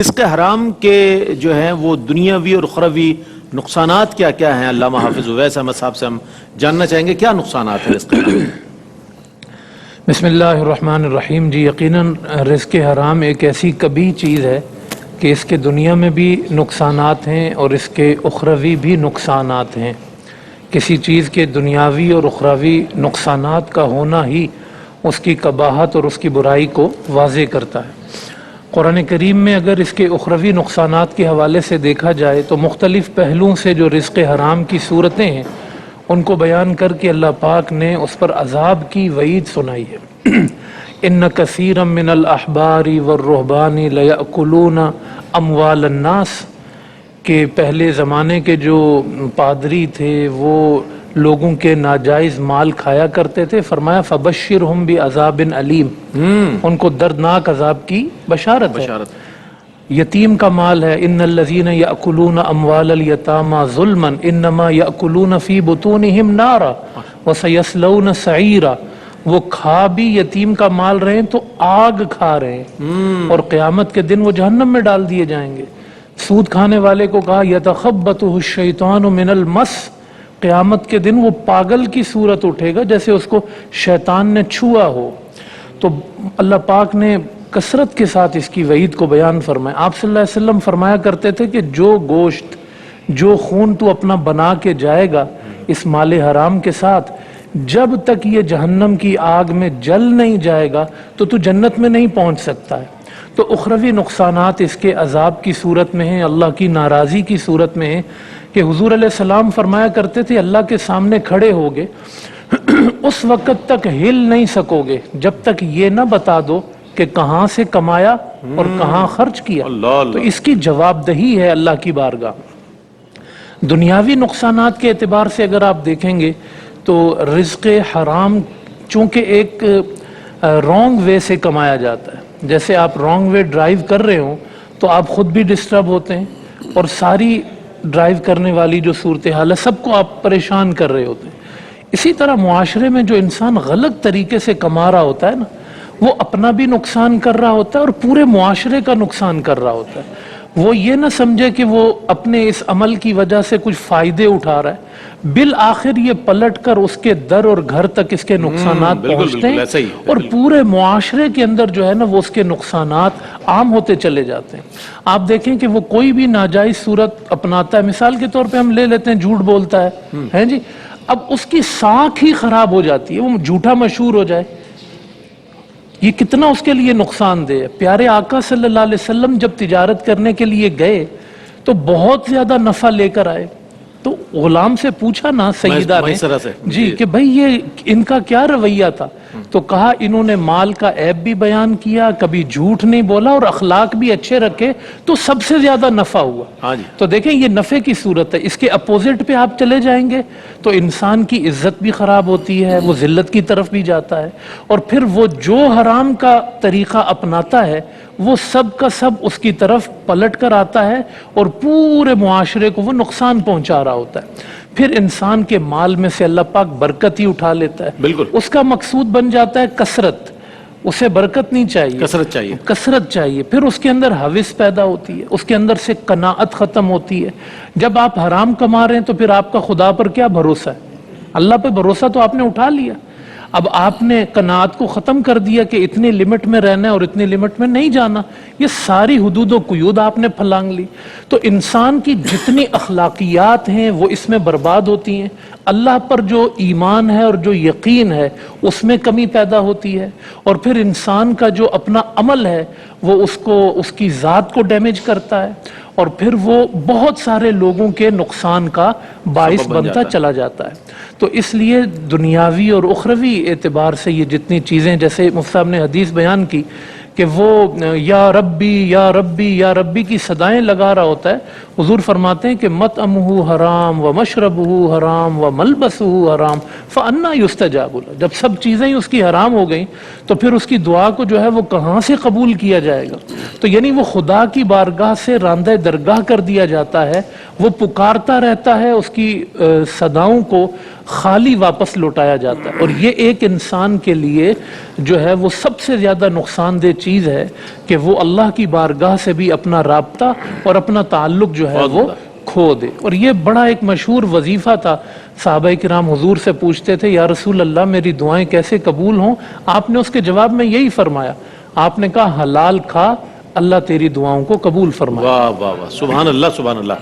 رزق حرام کے جو ہیں وہ دنیاوی اور اخروی نقصانات کیا کیا ہیں؟ علامہ حافظ اویس احمد صاحب سے ہم جاننا چاہیں گے کیا نقصانات ہیں رزق حرام؟ بسم اللہ الرحمن الرحیم۔ جی یقیناً رزق حرام ایک ایسی کبھی چیز ہے کہ اس کے دنیا میں بھی نقصانات ہیں اور اس کے اخروی بھی نقصانات ہیں۔ کسی چیز کے دنیاوی اور اخروی نقصانات کا ہونا ہی اس کی قباحت اور اس کی برائی کو واضح کرتا ہے۔ قرآن کریم میں اگر اس کے اخروی نقصانات کے حوالے سے دیکھا جائے تو مختلف پہلوؤں سے جو رزق حرام کی صورتیں ہیں ان کو بیان کر کے اللہ پاک نے اس پر عذاب کی وعید سنائی ہے۔ ان کثیرا من الاحبار والرہبان لیأکلون اموال الناس، کہ پہلے زمانے کے جو پادری تھے وہ لوگوں کے ناجائز مال کھایا کرتے تھے۔ فرمایا فبشرہم بعذاب علیم، ان کو دردناک عذاب کی بشارت ہے۔ یتیم کا مال ہے، ان الذین یأکلون اموال الیتامی ظلما انما یأکلون فی بطونہم نارا وسیصلون سعیرا، وہ کھا بھی یتیم کا مال رہے ہیں تو آگ کھا رہے ہیں اور قیامت کے دن وہ جہنم میں ڈال دیے جائیں گے۔ سود کھانے والے کو کہا یتخبطہ الشیطان من المس، قیامت کے دن وہ پاگل کی صورت اٹھے گا جیسے اس کو شیطان نے چھوا ہو۔ تو اللہ پاک نے کثرت کے ساتھ اس کی وعید کو بیان فرمایا۔ آپ صلی اللہ علیہ وسلم فرمایا کرتے تھے کہ جو گوشت جو خون تو اپنا بنا کے جائے گا اس مال حرام کے ساتھ، جب تک یہ جہنم کی آگ میں جل نہیں جائے گا تو جنت میں نہیں پہنچ سکتا ہے۔ تو اخروی نقصانات اس کے عذاب کی صورت میں ہیں، اللہ کی ناراضی کی صورت میں ہیں کہ حضور علیہ السلام فرمایا کرتے تھے اللہ کے سامنے کھڑے ہوگے اس وقت تک ہل نہیں سکو گے جب تک یہ نہ بتا دو کہ کہاں سے کمایا اور کہاں خرچ کیا۔ تو اس کی جواب دہی ہے اللہ کی بارگاہ۔ دنیاوی نقصانات کے اعتبار سے اگر آپ دیکھیں گے تو رزق حرام چونکہ ایک رانگ وے سے کمایا جاتا ہے، جیسے آپ رانگ وے ڈرائیو کر رہے ہوں تو آپ خود بھی ڈسٹرب ہوتے ہیں اور ساری ڈرائیو کرنے والی جو صورتحال ہے سب کو آپ پریشان کر رہے ہوتے ہیں۔ اسی طرح معاشرے میں جو انسان غلط طریقے سے کما رہا ہوتا ہے نا، وہ اپنا بھی نقصان کر رہا ہوتا ہے اور پورے معاشرے کا نقصان کر رہا ہوتا ہے۔ وہ یہ نہ سمجھے کہ وہ اپنے اس عمل کی وجہ سے کچھ فائدے اٹھا رہا ہے، بالآخر یہ پلٹ کر اس کے در اور گھر تک اس کے نقصانات پہنچتے ہیں اور پورے معاشرے کے اندر جو ہے نا وہ اس کے نقصانات عام ہوتے چلے جاتے ہیں۔ آپ دیکھیں کہ وہ کوئی بھی ناجائز صورت اپناتا ہے، مثال کے طور پہ ہم لے لیتے ہیں جھوٹ بولتا ہے جی، اب اس کی ساکھ ہی خراب ہو جاتی ہے، وہ جھوٹا مشہور ہو جائے، یہ کتنا اس کے لیے نقصان دہ ہے۔ پیارے آقا صلی اللہ علیہ وسلم جب تجارت کرنے کے لیے گئے تو بہت زیادہ نفع لے کر آئے، تو غلام سے پوچھا نا سیدہ نے جی کہ بھئی یہ ان کا کیا رویہ تھا، تو کہا انہوں نے مال کا عیب بھی بیان کیا، کبھی جھوٹ نہیں بولا اور اخلاق بھی اچھے رکھے، تو سب سے زیادہ نفع ہوا۔ تو دیکھیں یہ نفع کی صورت ہے۔ اس کے اپوزٹ پہ آپ چلے جائیں گے تو انسان کی عزت بھی خراب ہوتی ہے، وہ ذلت کی طرف بھی جاتا ہے، اور پھر وہ جو حرام کا طریقہ اپناتا ہے وہ سب کا سب اس کی طرف پلٹ کر آتا ہے اور پورے معاشرے کو وہ نقصان پہنچا رہا ہوتا ہے۔ پھر انسان کے مال میں سے اللہ پاک برکت ہی اٹھا لیتا ہے، بالکل اس کا مقصود بن جاتا ہے کثرت، اسے برکت نہیں چاہیے، کثرت چاہیے۔ پھر اس کے اندر ہوس پیدا ہوتی ہے، اس کے اندر سے قناعت ختم ہوتی ہے۔ جب آپ حرام کما رہے ہیں تو پھر آپ کا خدا پر کیا بھروسہ ہے؟ اللہ پہ بھروسہ تو آپ نے اٹھا لیا، اب آپ نے قناعت کو ختم کر دیا کہ اتنی لمٹ میں رہنا ہے اور اتنی لمٹ میں نہیں جانا، یہ ساری حدود و قیود آپ نے پھلانگ لی۔ تو انسان کی جتنی اخلاقیات ہیں وہ اس میں برباد ہوتی ہیں، اللہ پر جو ایمان ہے اور جو یقین ہے اس میں کمی پیدا ہوتی ہے، اور پھر انسان کا جو اپنا عمل ہے وہ اس کی ذات کو ڈیمیج کرتا ہے، اور پھر وہ بہت سارے لوگوں کے نقصان کا باعث بنتا چلا جاتا ہے۔ تو اس لیے دنیاوی اور اخروی اعتبار سے یہ جتنی چیزیں، جیسے مفتی صاحب نے حدیث بیان کی کہ وہ یا ربی یا ربی یا ربی کی صدائیں لگا رہا ہوتا ہے، حضور فرماتے ہیں کہ مطعمہ حرام و مشربہ حرام و ملبسہ حرام فانا یستجاب لہ، جب سب چیزیں ہی اس کی حرام ہو گئیں تو پھر اس کی دعا کو جو ہے وہ کہاں سے قبول کیا جائے گا؟ تو یعنی وہ خدا کی بارگاہ سے راندہ درگاہ کر دیا جاتا ہے، وہ پکارتا رہتا ہے، اس کی صداؤں کو خالی واپس لوٹایا جاتا ہے۔ اور یہ ایک انسان کے لیے جو ہے وہ سب سے زیادہ نقصان دہ چیز ہے کہ وہ اللہ کی بارگاہ سے بھی اپنا رابطہ اور اپنا تعلق جو ہے وہ کھو دے۔ اور یہ بڑا ایک مشہور وظیفہ تھا، صحابہ کرام حضور سے پوچھتے تھے یا رسول اللہ میری دعائیں کیسے قبول ہوں؟ آپ نے اس کے جواب میں یہی فرمایا، آپ نے کہا حلال کھا، اللہ تیری دعاؤں کو قبول فرمائے۔ واہ واہ واہ، سبحان اللہ سبحان اللہ۔